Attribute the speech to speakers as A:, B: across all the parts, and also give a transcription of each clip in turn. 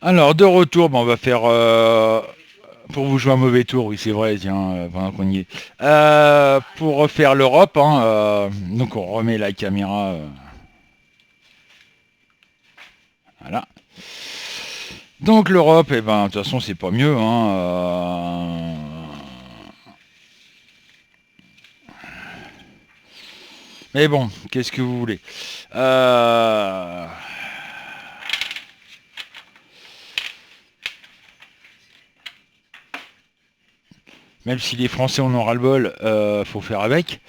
A: Alors, de retour, on va faire... pour vous jouer un mauvais tour, oui, c'est vrai, tiens, pendant qu'on y est. Pour refaire l'Europe, hein, donc on remet la caméra... voilà. Donc l'Europe, eh ben, de toute façon, c'est pas mieux, hein. Mais bon, qu'est-ce que vous voulez? Euh, Même si les Français en ont ras-le-bol, faut faire avec.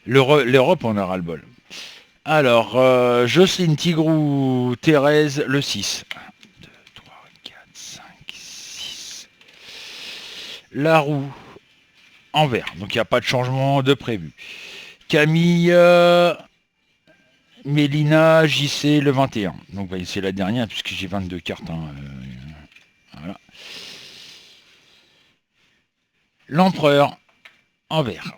A: L'Europe en a ras-le-bol. Alors, Jocelyne Tigrou, Thérèse, le 6. 1, 2, 3, 4, 5, 6. Laroux, Anvers. Donc il n'y a pas de changement de prévu. Camille, Mélina, JC, le 21. Donc c'est la dernière puisque j'ai 22 cartes, hein, voilà. L'empereur, Anvers.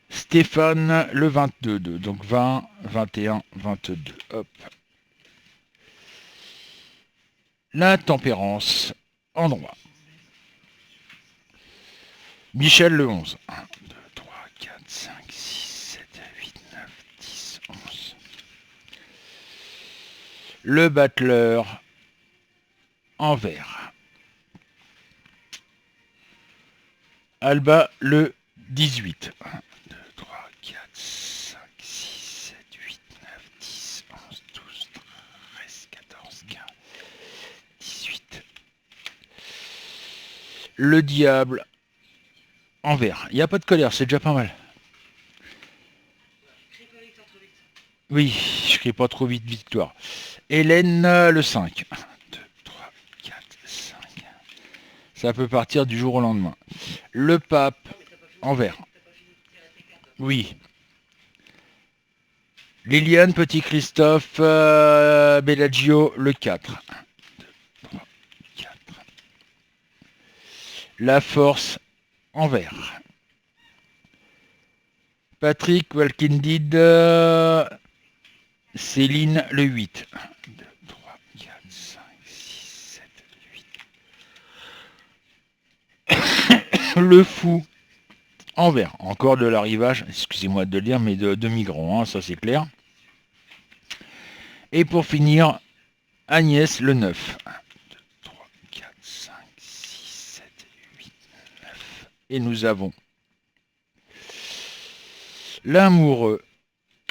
A: Stéphane, le 22. Donc 20, 21, 22. Hop. La tempérance, en droit. Michel, le 11. 1, 2, 3, 4, 5, 6, 7, 8, 9, 10, 11. Le battleur, en vert. Alba, le 18. 1, 2, 3, 4, 5, 6, 7, 8, 9, 10, 11, 12, 13, 14, 15, 18. Le diable, en vert. Il n'y a pas de colère, c'est déjà pas mal. Oui, je crie pas trop vite victoire. Hélène, le 5. 1, 2, 3, 4, 5. Ça peut partir du jour au lendemain. Le pape, en vert. Oui. Liliane, Petit Christophe, Bellagio, le 4. 1, 2, 3, 4. La force, en vert. Patrick, Walkindid, Céline, le 8. 1, 2, 3, 4, 5, 6, 7, 8. Le fou, en vert. Encore de l'arrivage, excusez-moi de le dire, mais de migrants, hein, ça c'est clair. Et pour finir, Agnès, le 9. 1, 2, 3, 4, 5, 6, 7, 8, 9. Et nous avons l'amoureux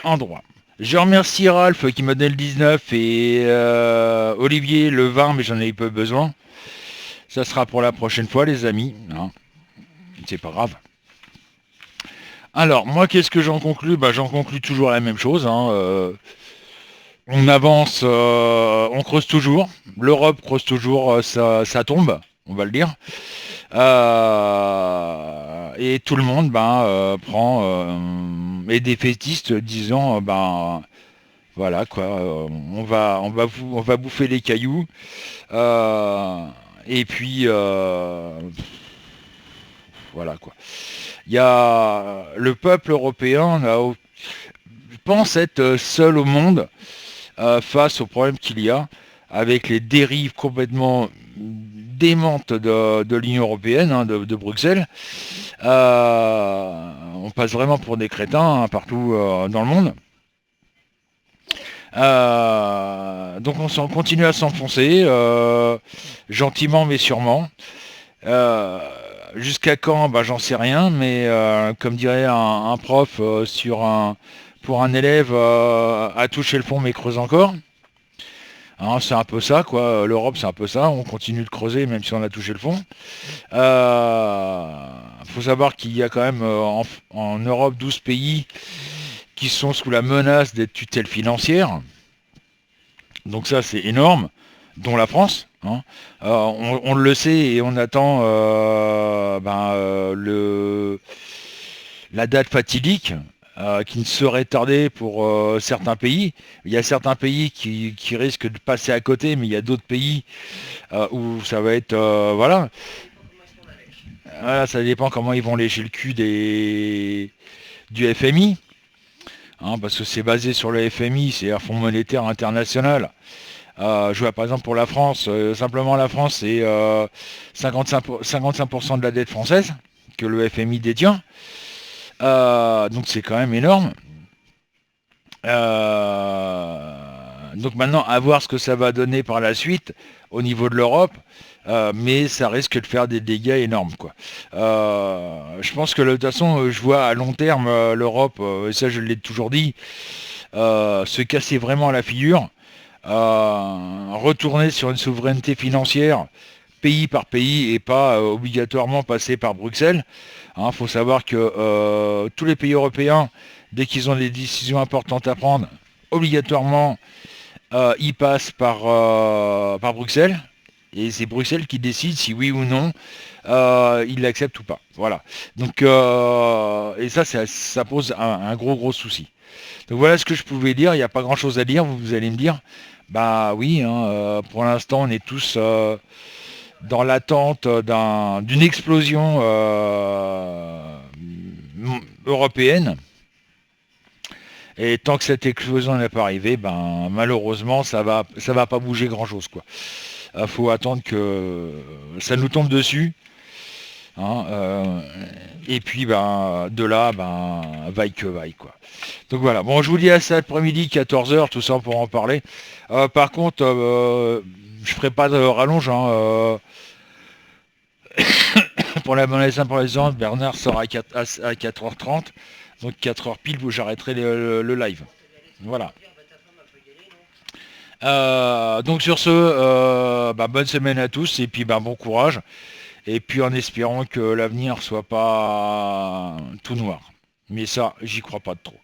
A: en droit. Je remercie Ralph qui m'a donné le 19 et Olivier le 20, mais j'en avais peu besoin. Ça sera pour la prochaine fois, les amis, hein. C'est pas grave. Alors, moi, qu'est-ce que j'en conclus? J'en conclus toujours la même chose, hein. On avance, on creuse toujours. L'Europe creuse toujours ça tombe, on va le dire. Et tout le monde prend et des fétistes disant voilà quoi, on va bouffer les cailloux. euh, et puis voilà quoi. Il y a le peuple européen là, pense être seul au monde face aux problèmes qu'il y a avec les dérives complètement démentes de l'Union européenne, hein, de Bruxelles. On passe vraiment pour des crétins, hein, partout dans le monde. Donc on continue à s'enfoncer, gentiment mais sûrement. Euh, Jusqu'à quand, j'en sais rien, mais comme dirait un prof pour un élève, à toucher le fond mais creuse encore. Hein, c'est un peu ça, quoi. L'Europe, c'est un peu ça. On continue de creuser, même si on a touché le fond. Faut savoir qu'il y a quand même en Europe 12 pays qui sont sous la menace d'être tutelles financières. Donc ça, c'est énorme, dont la France, hein. On le sait et on attend la date fatidique qui ne serait tardée pour certains pays. Il y a certains pays qui risquent de passer à côté, mais il y a d'autres pays où ça va être... voilà. Voilà, ça dépend comment ils vont lécher le cul du FMI. hein, parce que c'est basé sur le FMI, c'est un Fonds monétaire international. Je vois par exemple pour la France, simplement la France, c'est 55% de la dette française que le FMI détient. Donc c'est quand même énorme. Donc maintenant, à voir ce que ça va donner par la suite au niveau de l'Europe, mais ça risque de faire des dégâts énormes, quoi. Je pense que de toute façon, je vois à long terme l'Europe, et ça je l'ai toujours dit, se casser vraiment la figure, retourner sur une souveraineté financière pays par pays et pas obligatoirement passer par Bruxelles. Il faut savoir que tous les pays européens, dès qu'ils ont des décisions importantes à prendre, obligatoirement, ils passent par Bruxelles. Et c'est Bruxelles qui décide si oui ou non ils l'acceptent ou pas. Voilà. Donc, et ça pose un gros souci. Donc voilà ce que je pouvais dire. Il n'y a pas grand-chose à dire. Vous allez me dire, bah oui, hein, pour l'instant on est tous dans l'attente d'une explosion européenne. Et tant que cette explosion n'est pas arrivée, ben malheureusement ça va pas bouger grand chose, quoi. Faut attendre que ça nous tombe dessus, hein, et puis ben de là, ben vaille que vaille, quoi. Donc voilà. Bon, je vous dis à cet après-midi 14h, tout ça pour en parler. Par contre, je ferai pas de rallonge, hein, pour la monnaie sympathisante. Bernard sort à 4h30, donc 4h pile où j'arrêterai le live. Voilà. Donc sur ce, bah, bonne semaine à tous et puis bah, bon courage. Et puis en espérant que l'avenir soit pas tout noir. Mais ça, j'y crois pas trop.